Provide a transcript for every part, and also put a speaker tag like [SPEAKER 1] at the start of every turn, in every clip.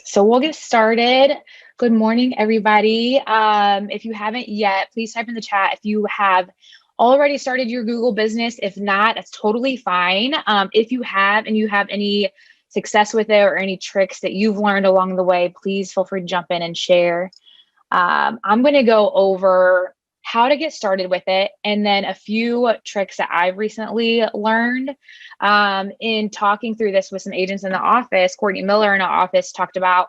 [SPEAKER 1] So we'll get started. Good morning, everybody. If you haven't yet, please type in the chat if you have already started your Google business. If not, that's totally fine. If you have and you have any success with it or any tricks that you've learned along the way, please feel free to jump in and share. I'm going to go over how to get started with it and then a few tricks that I've recently learned in talking through this with some agents in the office. Courtney Miller in our office talked about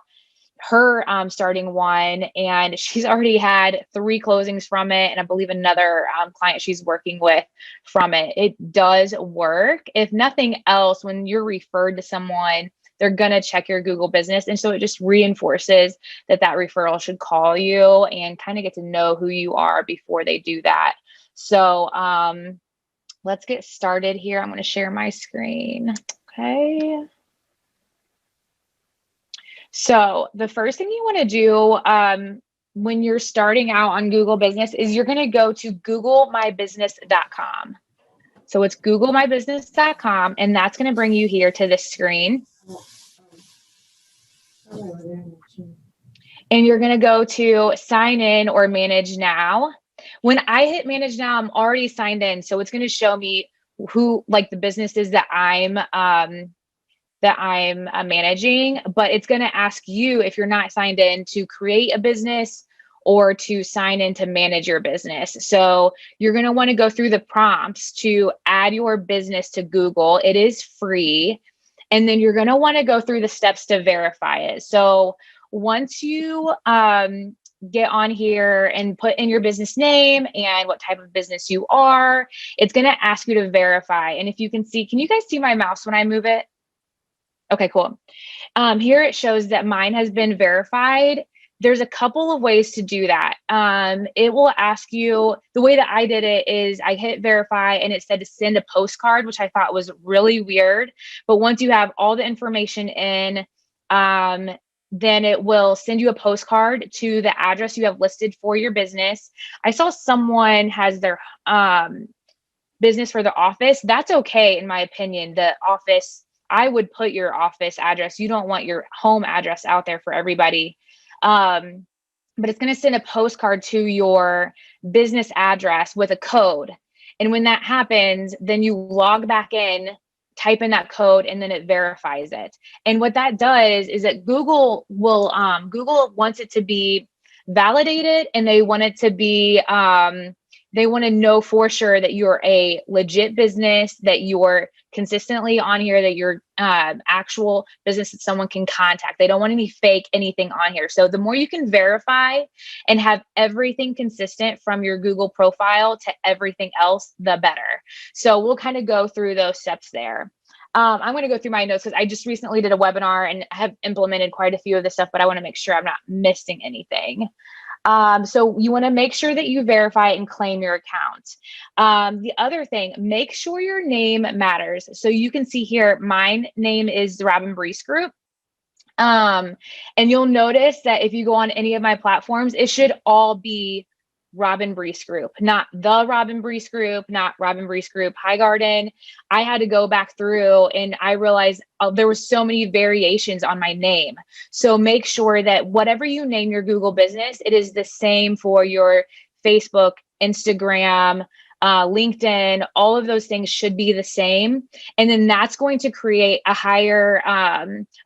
[SPEAKER 1] her starting one, and she's already had 3 closings from it, and I believe another client she's working with from it. It does work. If nothing else, when you're referred to someone, they're going to check your Google business. And so it just reinforces that referral should call you and kind of get to know who you are before they do that. So let's get started here. I'm going to share my screen. Okay. So the first thing you want to do when you're starting out on Google Business is you're going to go to googlemybusiness.com. So it's googlemybusiness.com, and that's going to bring you here to this screen. And you're going to go to sign in or manage now. When I hit manage now, I'm already signed in. So it's going to show me who, like, the businesses that I'm managing, but it's going to ask you, if you're not signed in, to create a business or to sign in to manage your business. So you're going to want to go through the prompts to add your business to Google. It is free. And then you're going to want to go through the steps to verify it. So once you get on here and put in your business name and what type of business you are, it's going to ask you to verify. And if you can see, can you guys see my mouse when I move it? Okay, cool. Here it shows that mine has been verified. There's a couple of ways to do that. It will ask you, the way that I did it is I hit verify and it said to send a postcard, which I thought was really weird. But once you have all the information in, then it will send you a postcard to the address you have listed for your business. I saw someone has their business for the office. That's okay, in my opinion. The office, I would put your office address. You don't want your home address out there for everybody. But it's going to send a postcard to your business address with a code. And when that happens, then you log back in, type in that code, and then it verifies it. And what that does is that Google wants it to be validated, and they want it to be, they want to know for sure that you're a legit business, that you're consistently on here, that you're actual business that someone can contact. They don't want any fake anything on here. So the more you can verify and have everything consistent from your Google profile to everything else, the better. So we'll kind of go through those steps there. I'm going to go through my notes because I just recently did a webinar and have implemented quite a few of this stuff, but I want to make sure I'm not missing anything. So you want to make sure that you verify and claim your account. The other thing, make sure your name matters. So you can see here, my name is the Robyn Breece Group. And you'll notice that if you go on any of my platforms, it should all be Robyn Breece Group, not the Robyn Breece Group, not Robyn Breece Group Highgarden. I had to go back through and I realized there was so many variations on my name. So make sure that whatever you name your Google business, it is the same for your Facebook, Instagram, LinkedIn. All of those things should be the same. And then that's going to create a higher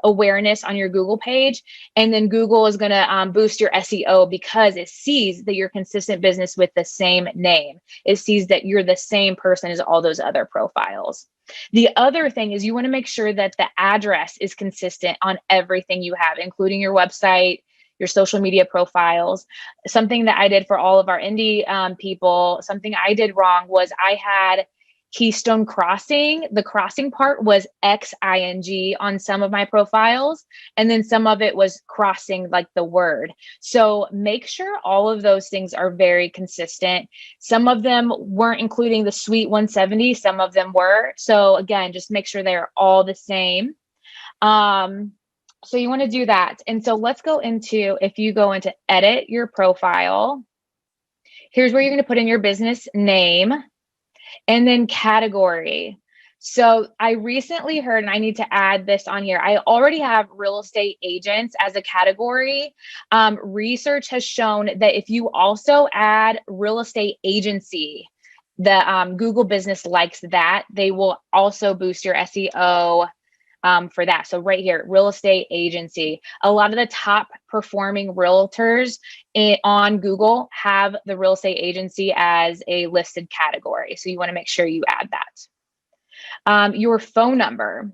[SPEAKER 1] awareness on your Google page. And then Google is going to boost your SEO because it sees that you're a consistent business with the same name. It sees that you're the same person as all those other profiles. The other thing is you want to make sure that the address is consistent on everything you have, including your website, your social media profiles. Something that I did for all of our indie people, something I did wrong was I had Keystone Crossing. The crossing part was XING on some of my profiles, and then some of it was crossing, like the word. So make sure all of those things are very consistent. Some of them weren't including the Suite 170, some of them were. So again, just make sure they're all the same. So you want to do that. And so let's go into, if you go into edit your profile, here's where you're going to put in your business name and then category. So I recently heard, and I need to add this on here, I already have real estate agents as a category. Research has shown that if you also add real estate agency, the Google business likes that. They will also boost your SEO for that. So right here, real estate agency. A lot of the top performing realtors on Google have the real estate agency as a listed category. So you want to make sure you add that. Your phone number.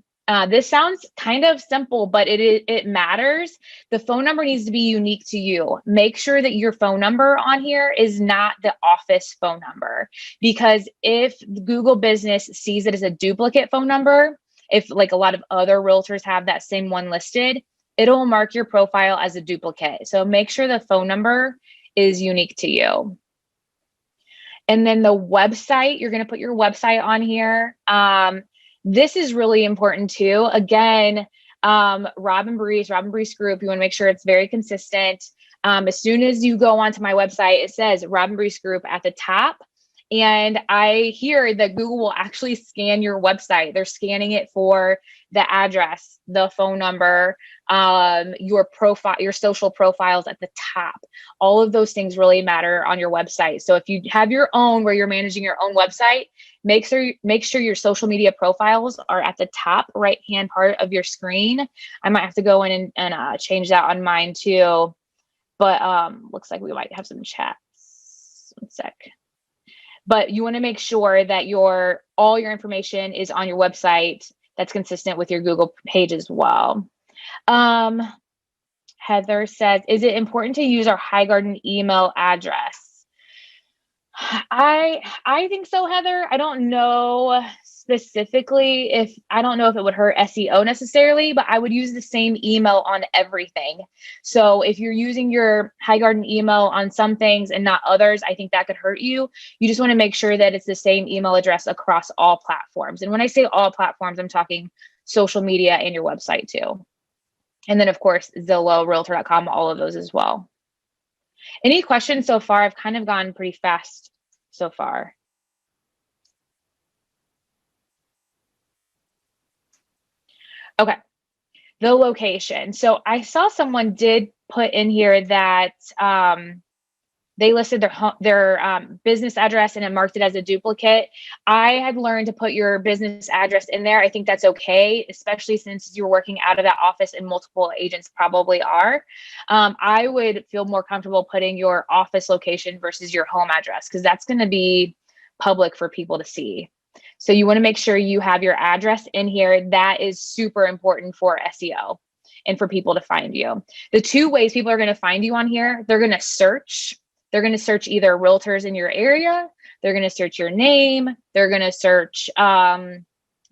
[SPEAKER 1] This sounds kind of simple, but it matters. The phone number needs to be unique to you. Make sure that your phone number on here is not the office phone number, because if Google Business sees it as a duplicate phone number, if like a lot of other realtors have that same one listed, it'll mark your profile as a duplicate. So make sure the phone number is unique to you. And then the website, you're going to put your website on here. This is really important too. Again, Robyn Breece Group, you want to make sure it's very consistent. As soon as you go onto my website, it says Robyn Breece Group at the top. And I hear that Google will actually scan your website. They're scanning it for the address, the phone number, your profile, your social profiles at the top. All of those things really matter on your website. So if you have your own, where you're managing your own website, make sure your social media profiles are at the top right-hand part of your screen. I might have to go in and change that on mine too. But looks like we might have some chats. One sec. But you want to make sure that all your information is on your website that's consistent with your Google page as well. Heather says, is it important to use our Highgarden email address? I think so, Heather. I don't know specifically I don't know if it would hurt SEO necessarily, but I would use the same email on everything. So if you're using your Highgarden email on some things and not others, I think that could hurt you. You just want to make sure that it's the same email address across all platforms. And when I say all platforms, I'm talking social media and your website too. And then of course, Zillow, Realtor.com, all of those as well. Any questions so far? I've kind of gone pretty fast so far. Okay, the location. So I saw someone did put in here that they listed their business address and it marked it as a duplicate. I had learned to put your business address in there. I think that's okay, especially since you're working out of that office and multiple agents probably are. I would feel more comfortable putting your office location versus your home address, because that's going to be public for people to see. So you want to make sure you have your address in here. That is super important for SEO and for people to find you. The two ways people are going to find you on here, they're going to search. They're going to search either realtors in your area. They're going to search your name. They're going to search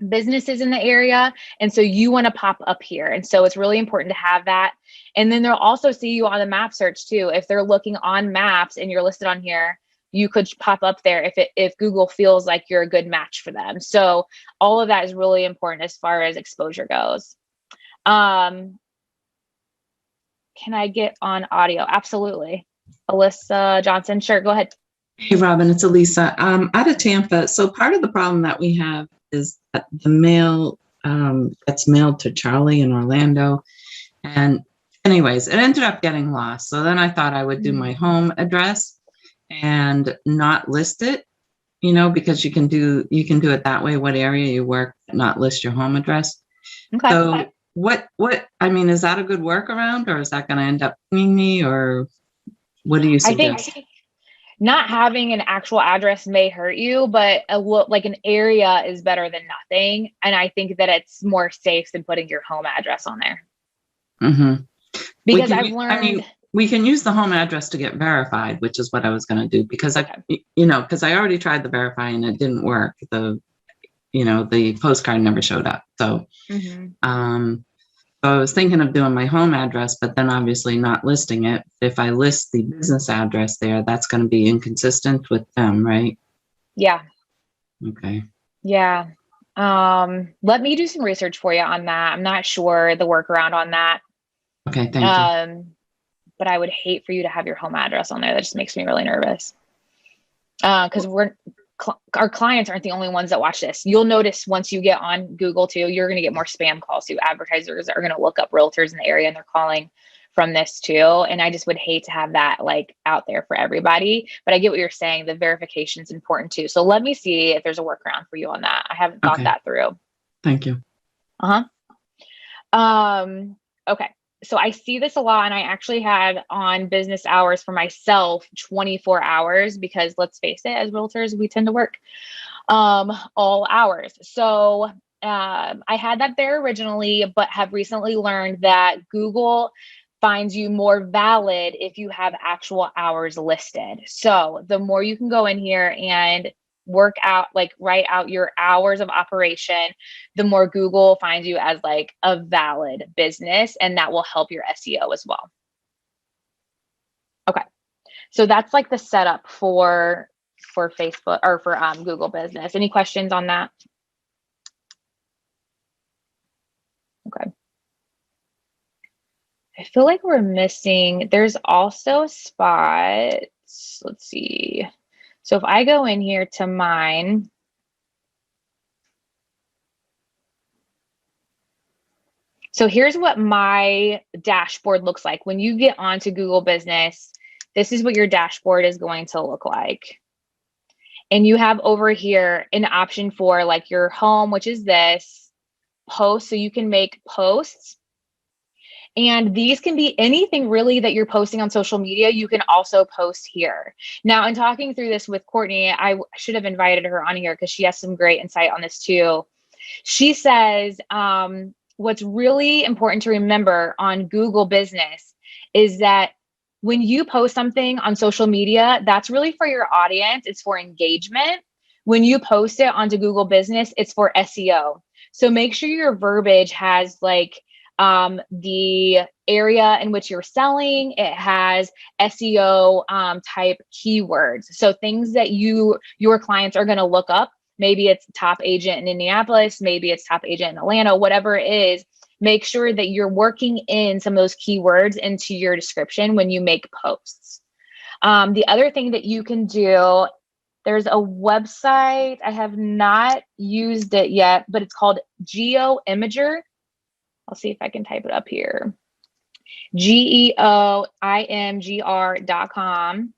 [SPEAKER 1] businesses in the area. And so you want to pop up here. And so it's really important to have that. And then they'll also see you on the map search too. If they're looking on maps and you're listed on here, you could pop up there if Google feels like you're a good match for them. So all of that is really important as far as exposure goes. Can I get on audio? Absolutely. Alyssa Johnson, sure, go ahead.
[SPEAKER 2] Hey, Robyn, it's Elisa. Out of Tampa. So part of the problem that we have is that the mail gets mailed to Charlie in Orlando. And anyways, it ended up getting lost. So then I thought I would do my home address and not list it, because you can do it that way, what area you work, not list your home address.
[SPEAKER 1] Okay.
[SPEAKER 2] So I mean, is that a good workaround, or is that going to end up pinging me, or what do you suggest?
[SPEAKER 1] I think not having an actual address may hurt you, but like an area is better than nothing. And I think that it's more safe than putting your home address on there.
[SPEAKER 2] Mm-hmm.
[SPEAKER 1] Because I've learned...
[SPEAKER 2] we can use the home address to get verified, which is what I was going to do, because because I already tried the verify and it didn't work. The postcard never showed up. So, so I was thinking of doing my home address, but then obviously not listing it. If I list the business address there, that's going to be inconsistent with them, right?
[SPEAKER 1] Yeah.
[SPEAKER 2] Okay.
[SPEAKER 1] Yeah. Let me do some research for you on that. I'm not sure the workaround on that.
[SPEAKER 2] Okay, thank you.
[SPEAKER 1] But I would hate for you to have your home address on there. That just makes me really nervous. Because our clients aren't the only ones that watch this. You'll notice once you get on Google too, you're going to get more spam calls too. Advertisers are going to look up realtors in the area and they're calling from this too. And I just would hate to have that like out there for everybody, but I get what you're saying. The verification is important too. So let me see if there's a workaround for you on that. I haven't thought that through.
[SPEAKER 2] Thank you.
[SPEAKER 1] Okay. So I see this a lot, and I actually had on business hours for myself 24 hours because let's face it, as realtors, we tend to work all hours. So I had that there originally, but have recently learned that Google finds you more valid if you have actual hours listed. So the more you can go in here and work out, like write out your hours of operation, the more Google finds you as like a valid business, and that will help your SEO as well. Okay. So that's like the setup for Facebook or for Google Business. Any questions on that? Okay. I feel like we're missing, there's also spots. Let's see. So if I go in here to mine, so here's what my dashboard looks like. When you get onto Google Business, this is what your dashboard is going to look like. And you have over here an option for like your home, which is this, post. So you can make posts. And these can be anything really that you're posting on social media. You can also post here. Now, in talking through this with Courtney, I should have invited her on here because she has some great insight on this too. She says, what's really important to remember on Google Business is that when you post something on social media, that's really for your audience. It's for engagement. When you post it onto Google Business, it's for SEO. So make sure your verbiage has like the area in which you're selling. It has SEO type keywords. So things that your clients are going to look up. Maybe it's top agent in Indianapolis, maybe it's top agent in Atlanta, whatever it is. Make sure that you're working in some of those keywords into your description when you make posts. The other thing that you can do, there's a website, I have not used it yet, but it's called Geo Imager. I'll see if I can type it up here. GeoImgr.com.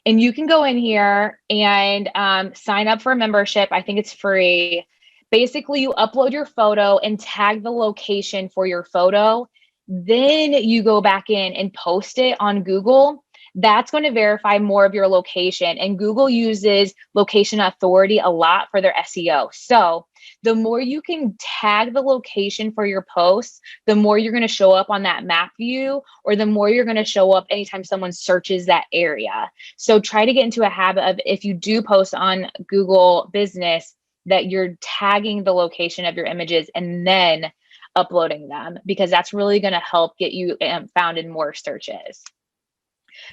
[SPEAKER 1] And you can go in here and sign up for a membership. I think it's free. Basically, you upload your photo and tag the location for your photo. Then you go back in and post it on Google. That's going to verify more of your location. And Google uses location authority a lot for their SEO. So the more you can tag the location for your posts, the more you're going to show up on that map view, or the more you're going to show up anytime someone searches that area. So try to get into a habit of, if you do post on Google Business, that you're tagging the location of your images and then uploading them, because that's really going to help get you found in more searches.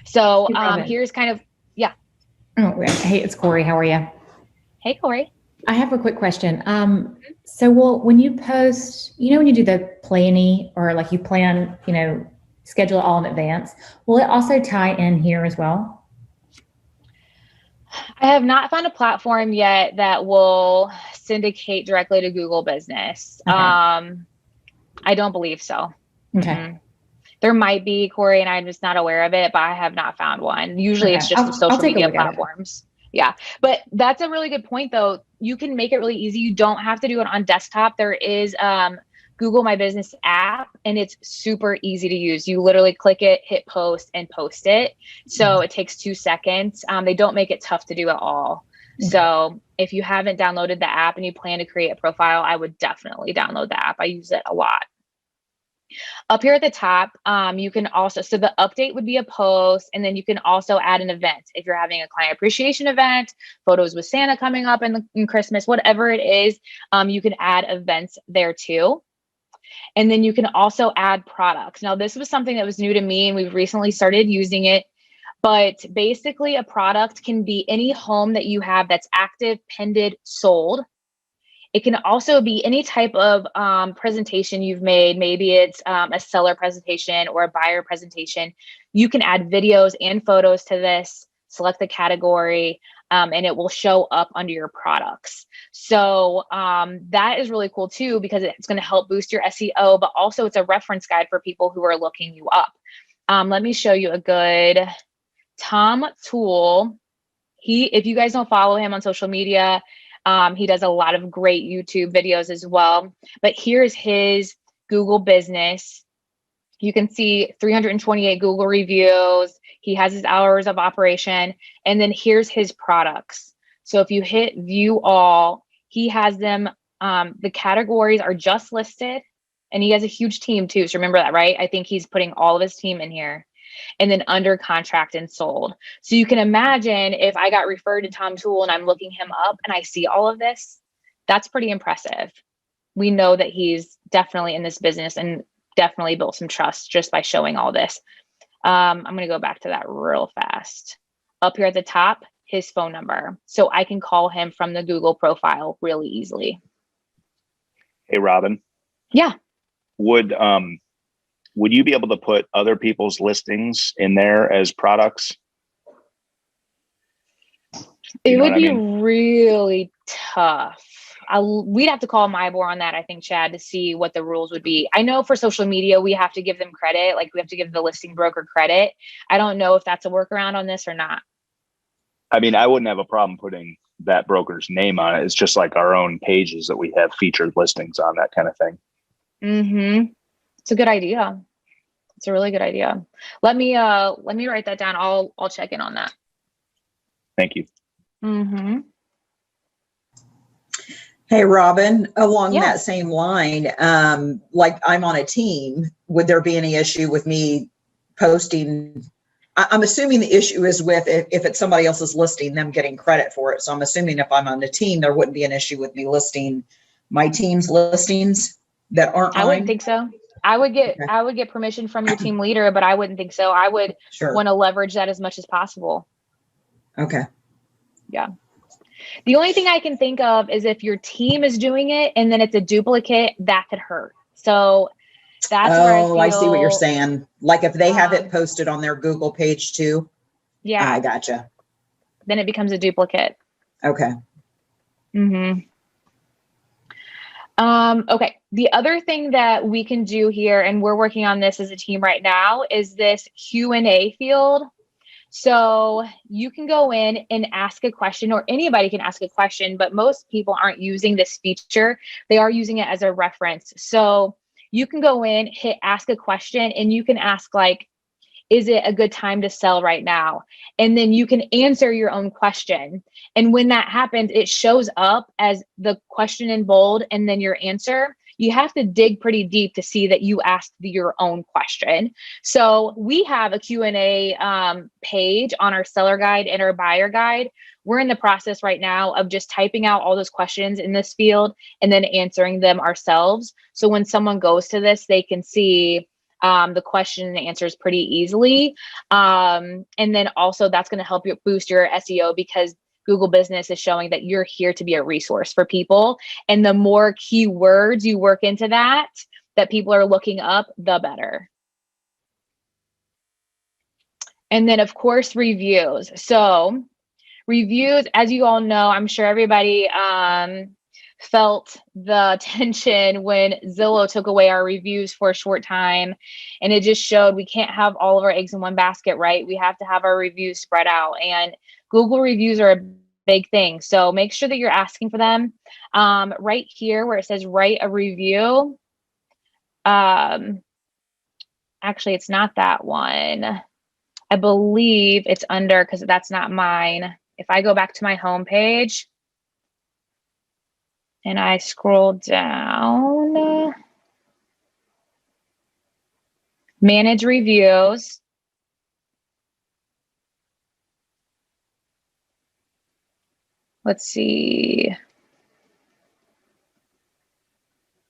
[SPEAKER 1] So here's kind of, yeah.
[SPEAKER 3] Oh, hey, it's Corey. How are you?
[SPEAKER 1] Hey, Corey.
[SPEAKER 3] I have a quick question. So when you post, when you do the planning, or like you plan, schedule it all in advance, will it also tie in here as well?
[SPEAKER 1] I have not found a platform yet that will syndicate directly to Google Business. Okay. I don't believe so.
[SPEAKER 3] Okay.
[SPEAKER 1] Mm-hmm. There might be, Corey, and I'm just not aware of it, but I have not found one. Usually it's just the social media platforms. Yeah, but that's a really good point though. You can make it really easy. You don't have to do it on desktop. There is Google My Business app, and it's super easy to use. You literally click it, hit post, and post it. So it takes 2 seconds. They don't make it tough to do at all. So if you haven't downloaded the app and you plan to create a profile, I would definitely download the app. I use it a lot. Up here at the top, you can also, so the update would be a post, and then you can also add an event. If you're having a client appreciation event, photos with Santa coming up in Christmas, whatever it is, you can add events there too. And then you can also add products. Now, this was something that was new to me, and we've recently started using it. But basically, a product can be any home that you have that's active, pended, sold. It can also be any type of presentation you've made. Maybe it's a seller presentation or a buyer presentation. You can add videos and photos to this, select the category. and it will show up under your products. So that is really cool too, because it's going to help boost your SEO, but also it's a reference guide for people who are looking you up. Let me show you a good Tom Toole. If you guys don't follow him on social media, he does a lot of great YouTube videos as well. But here's his Google business. You can see 328 Google reviews. He has his hours of operation. And then here's his products. So if you hit view all, he has them. The categories are just listed. And he has a huge team too. So remember that, right? I think he's putting all of his team in here. And then under contract and sold. So you can imagine if I got referred to Tom Toole and I'm looking him up and I see all of this, that's pretty impressive. We know that he's definitely in this business and definitely built some trust just by showing all this. I'm going to go back to that real fast. Up here at the top, his phone number. So I can call him from the Google profile really easily.
[SPEAKER 4] Hey, Robyn.
[SPEAKER 1] Yeah.
[SPEAKER 4] Would you be able to put other people's listings in there as products?
[SPEAKER 1] It would be really tough. We'd have to call MyBor on that, I think, Chad, to see what the rules would be. I know for social media, we have to give them credit. Like we have to give the listing broker credit. I don't know if that's a workaround on this or not.
[SPEAKER 4] I mean, I wouldn't have a problem putting that broker's name on it. It's just like our own pages that we have featured listings on, that kind of thing.
[SPEAKER 1] Mm-hmm. It's a good idea. It's a really good idea. Let me write that down. I'll check in on that.
[SPEAKER 4] Thank you.
[SPEAKER 1] Mm-hmm.
[SPEAKER 5] Hey, Robyn, along that same line, like I'm on a team, would there be any issue with me posting? I'm assuming the issue is with if it's somebody else's listing, them getting credit for it. So I'm assuming if I'm on a team, there wouldn't be an issue with me listing my team's listings that aren't mine.
[SPEAKER 1] I wouldn't think so. I would get permission from your team leader, but I wouldn't think so. I would want to leverage that as much as possible.
[SPEAKER 5] Okay.
[SPEAKER 1] Yeah. The only thing I can think of is if your team is doing it and then it's a duplicate, that could hurt. So that's where
[SPEAKER 5] I see what you're saying. Like if they have it posted on their Google page too.
[SPEAKER 1] Yeah.
[SPEAKER 5] I gotcha.
[SPEAKER 1] Then it becomes a duplicate.
[SPEAKER 5] Okay.
[SPEAKER 1] Mm-hmm. Okay. The other thing that we can do here, and we're working on this as a team right now, is this Q&A field. So you can go in and ask a question, or anybody can ask a question, but most people aren't using this feature. They are using it as a reference. So you can go in, hit ask a question, and you can ask like, is it a good time to sell right now? And then you can answer your own question. And when that happens, it shows up as the question in bold and then your answer. You have to dig pretty deep to see that you asked your own question. So we have a Q&A page on our seller guide and our buyer guide. We're in the process right now of just typing out all those questions in this field and then answering them ourselves. So when someone goes to this, they can see the question and answers pretty easily. And then also that's going to help you boost your SEO because Google Business is showing that you're here to be a resource for people. And the more keywords you work into that people are looking up, the better. And then of course, reviews. So reviews, as you all know, I'm sure everybody felt the tension when Zillow took away our reviews for a short time. And it just showed we can't have all of our eggs in one basket, right? We have to have our reviews spread out. And Google reviews are a big thing. So make sure that you're asking for them. Right here where it says write a review. Actually, it's not that one. I believe it's under, because that's not mine. If I go back to my home page and I scroll down, manage reviews. Let's see.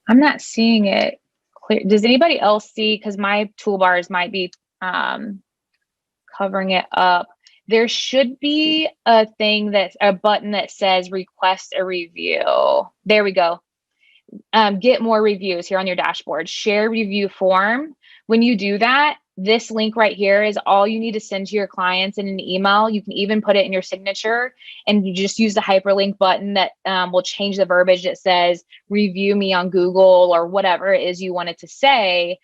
[SPEAKER 1] I'm not seeing it clear. Does anybody else see? Because my toolbars might be covering it up. There should be a button that says request a review. There we go. Get more reviews here on your dashboard. Share review form. When you do that, this link right here is all you need to send to your clients in an email. You can even put it in your signature, and you just use the hyperlink button that will change the verbiage that says review me on Google or whatever it is you want it to say.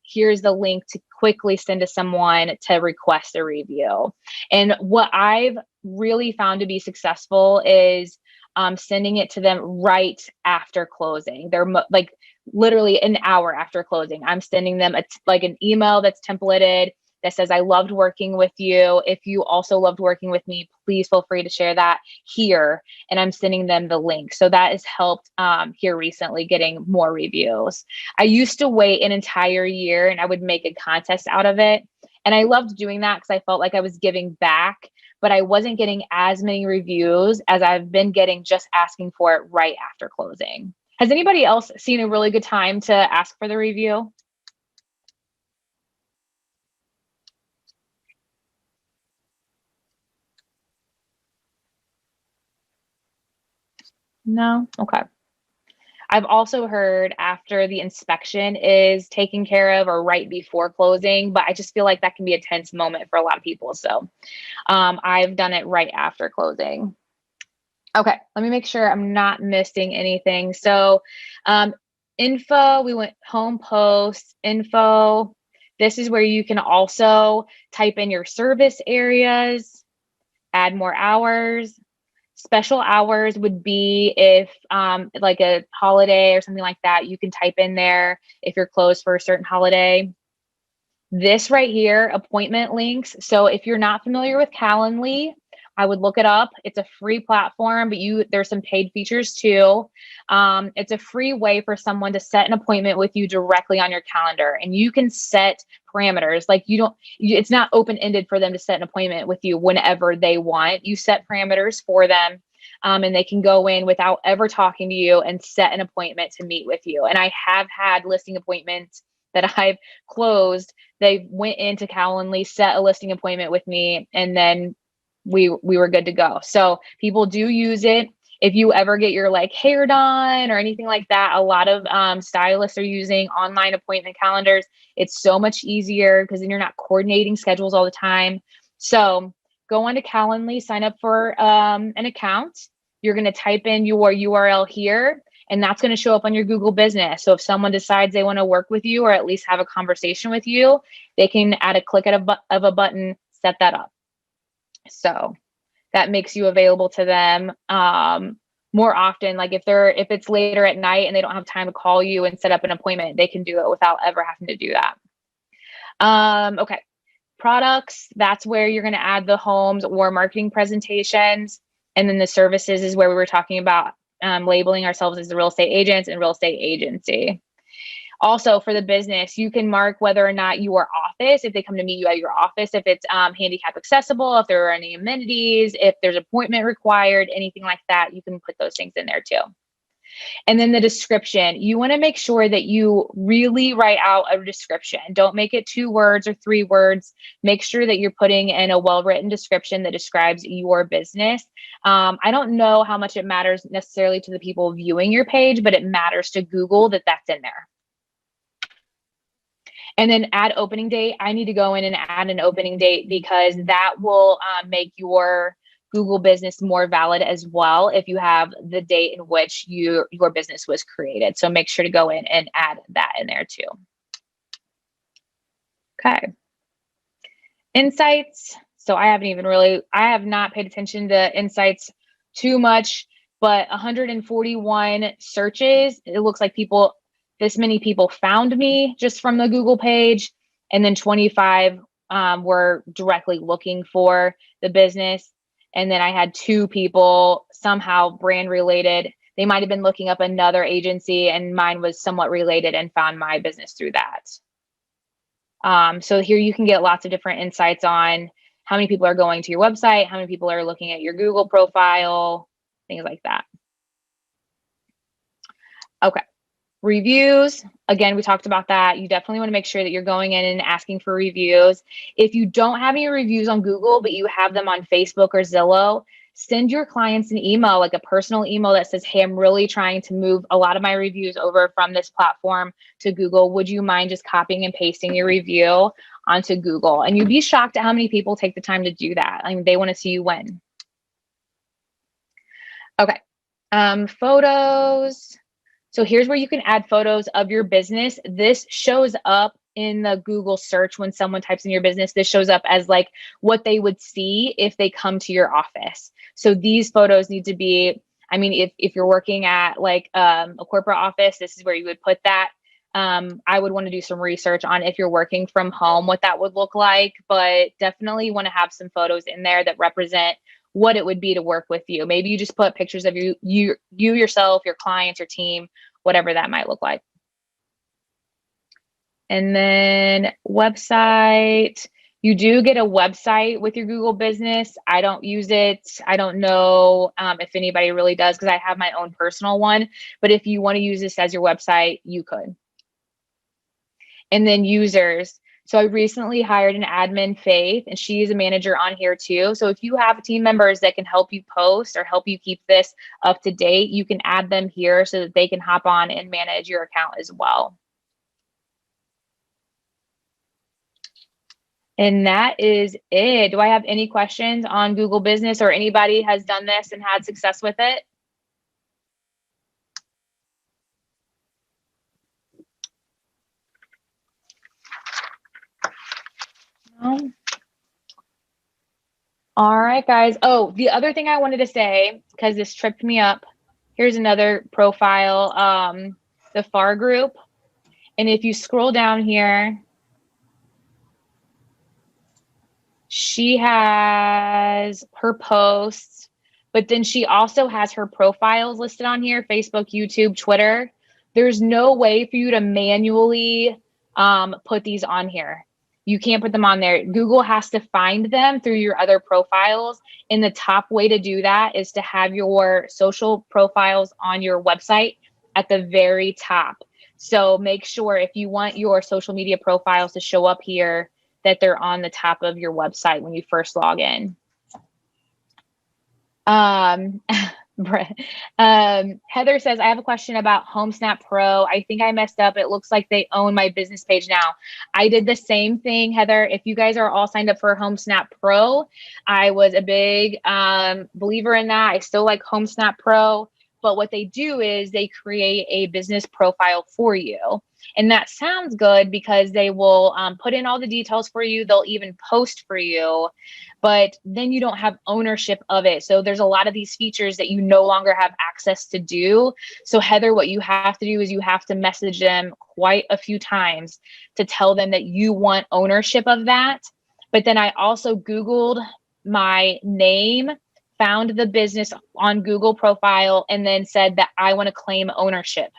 [SPEAKER 1] Here's the link to quickly send to someone to request a review. And what I've really found to be successful is sending it to them right after closing. They're like literally an hour after closing. I'm sending them like an email that's templated that says, I loved working with you. If you also loved working with me, please feel free to share that here. And I'm sending them the link. So that has helped here recently getting more reviews. I used to wait an entire year and I would make a contest out of it. And I loved doing that because I felt like I was giving back, but I wasn't getting as many reviews as I've been getting just asking for it right after closing. Has anybody else seen a really good time to ask for the review? No? Okay. I've also heard after the inspection is taken care of or right before closing, but I just feel like that can be a tense moment for a lot of people. So I've done it right after closing. Okay, let me make sure I'm not missing anything. So info, we went home post, info. This is where you can also type in your service areas, add more hours. Special hours would be if like a holiday or something like that, you can type in there if you're closed for a certain holiday. This right here, appointment links. So if you're not familiar with Calendly, I would look it up. It's a free platform, but there's some paid features too. It's a free way for someone to set an appointment with you directly on your calendar, and you can set parameters. Like it's not open-ended for them to set an appointment with you whenever they want. You set parameters for them, and they can go in without ever talking to you and set an appointment to meet with you. And I have had listing appointments that I've closed. They went into Calendly, set a listing appointment with me, and then we were good to go. So people do use it. If you ever get your like hair done or anything like that, a lot of stylists are using online appointment calendars. It's so much easier because then you're not coordinating schedules all the time. So go onto Calendly, sign up for an account. You're going to type in your URL here, and that's going to show up on your Google Business. So if someone decides they want to work with you or at least have a conversation with you, they can add a click of a button, set that up. So that makes you available to them more often. Like if it's later at night and they don't have time to call you and set up an appointment, they can do it without ever having to do that. Okay. Products, that's where you're going to add the homes or marketing presentations. And then the services is where we were talking about labeling ourselves as the real estate agents and real estate agency. Also for the business, you can mark whether or not your office, if they come to meet you at your office, if it's handicap accessible, if there are any amenities, if there's appointment required, anything like that, you can put those things in there too. And then the description, you want to make sure that you really write out a description. Don't make it 2 words or 3 words. Make sure that you're putting in a well-written description that describes your business. I don't know how much it matters necessarily to the people viewing your page, but it matters to Google that that's in there. And then add opening date. I need to go in and add an opening date because that will make your Google business more valid as well if you have the date in which your business was created. So make sure to go in and add that in there too. Okay. Insights. So I have not paid attention to insights too much, but 141 searches. It looks like this many people found me just from the Google page, and then 25 were directly looking for the business. And then I had 2 people somehow brand related. They might've been looking up another agency and mine was somewhat related and found my business through that. So here you can get lots of different insights on how many people are going to your website, how many people are looking at your Google profile, things like that. Okay. Reviews, again, we talked about that. You definitely want to make sure that you're going in and asking for reviews. If you don't have any reviews on Google, but you have them on Facebook or Zillow, send your clients an email, like a personal email that says, hey, I'm really trying to move a lot of my reviews over from this platform to Google. Would you mind just copying and pasting your review onto Google? And you'd be shocked at how many people take the time to do that. I mean, they want to see you win. Okay. Photos. So here's where you can add photos of your business. This shows up in the Google search when someone types in your business. This shows up as like what they would see if they come to your office. So these photos need to be, I mean, if you're working at like a corporate office, this is where you would put that. I would want to do some research on if you're working from home, what that would look like, but definitely want to have some photos in there that represent what it would be to work with you. Maybe you just put pictures of you yourself, your clients, your team, whatever that might look like. And then website, you do get a website with your Google business. I don't use it. I don't know if anybody really does because I have my own personal one. But if you want to use this as your website, you could. And then users. So I recently hired an admin, Faith, and she is a manager on here too. So if you have team members that can help you post or help you keep this up to date, you can add them here so that they can hop on and manage your account as well. And that is it. Do I have any questions on Google Business, or anybody has done this and had success with it? No. All right, guys. Oh, the other thing I wanted to say, because this tripped me up. Here's another profile, the FAR group. And if you scroll down here, she has her posts, but then she also has her profiles listed on here, Facebook, YouTube, Twitter. There's no way for you to manually put these on here. You can't put them on there. Google has to find them through your other profiles. And the top way to do that is to have your social profiles on your website at the very top. So make sure if you want your social media profiles to show up here, that they're on the top of your website when you first log in. Heather says, I have a question about HomeSnap Pro. I think I messed up. It looks like they own my business page now. I did the same thing, Heather. If you guys are all signed up for HomeSnap Pro, I was a big believer in that. I still like HomeSnap Pro, but what they do is they create a business profile for you. And that sounds good because they will put in all the details for you. They'll even post for you, but then you don't have ownership of it. So there's a lot of these features that you no longer have access to do. So Heather, what you have to do is you have to message them quite a few times to tell them that you want ownership of that. But then I also Googled my name, found the business on Google profile, and then said that I want to claim ownership.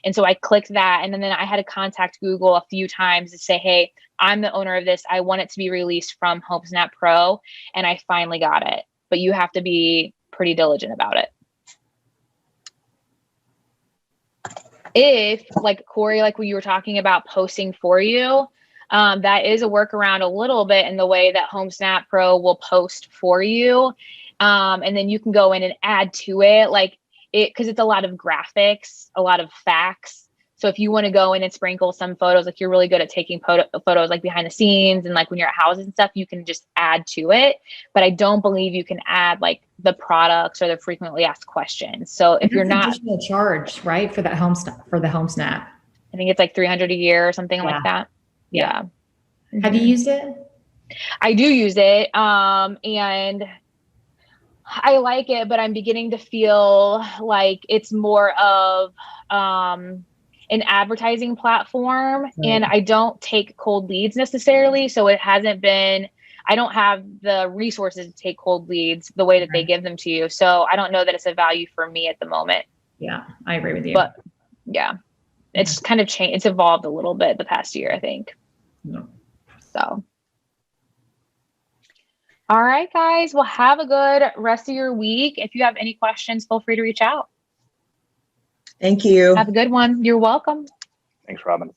[SPEAKER 1] And so I clicked that, and then I had to contact Google a few times to say, hey, I'm the owner of this. I want it to be released from HomeSnap Pro, and I finally got it. But you have to be pretty diligent about it. If, like Corey, like when you were talking about posting for you, that is a workaround a little bit in the way that HomeSnap Pro will post for you. And then you can go in and add to it, like it, because it's a lot of graphics, a lot of facts. So if you want to go in and sprinkle some photos, like you're really good at taking photos like behind the scenes and like when you're at houses and stuff, you can just add to it. But I don't believe you can add like the products or the frequently asked questions. So if you're not
[SPEAKER 3] additional charge, right, for that for the HomeSnap,
[SPEAKER 1] I think it's like $300 a year or something like that. Yeah.
[SPEAKER 3] Have you used it?
[SPEAKER 1] I do use it. And I like it, but I'm beginning to feel like it's more of an advertising platform, and I don't take cold leads necessarily. So it hasn't been, I don't have the resources to take cold leads the way that they give them to you. So I don't know that it's a value for me at the moment.
[SPEAKER 3] Yeah, I agree with you.
[SPEAKER 1] But yeah, it's kind of changed. It's evolved a little bit the past year, I think.
[SPEAKER 3] No.
[SPEAKER 1] So. All right, guys. Well, have a good rest of your week. If you have any questions, feel free to reach out.
[SPEAKER 5] Thank you.
[SPEAKER 1] Have a good one. You're welcome.
[SPEAKER 4] Thanks, Robyn.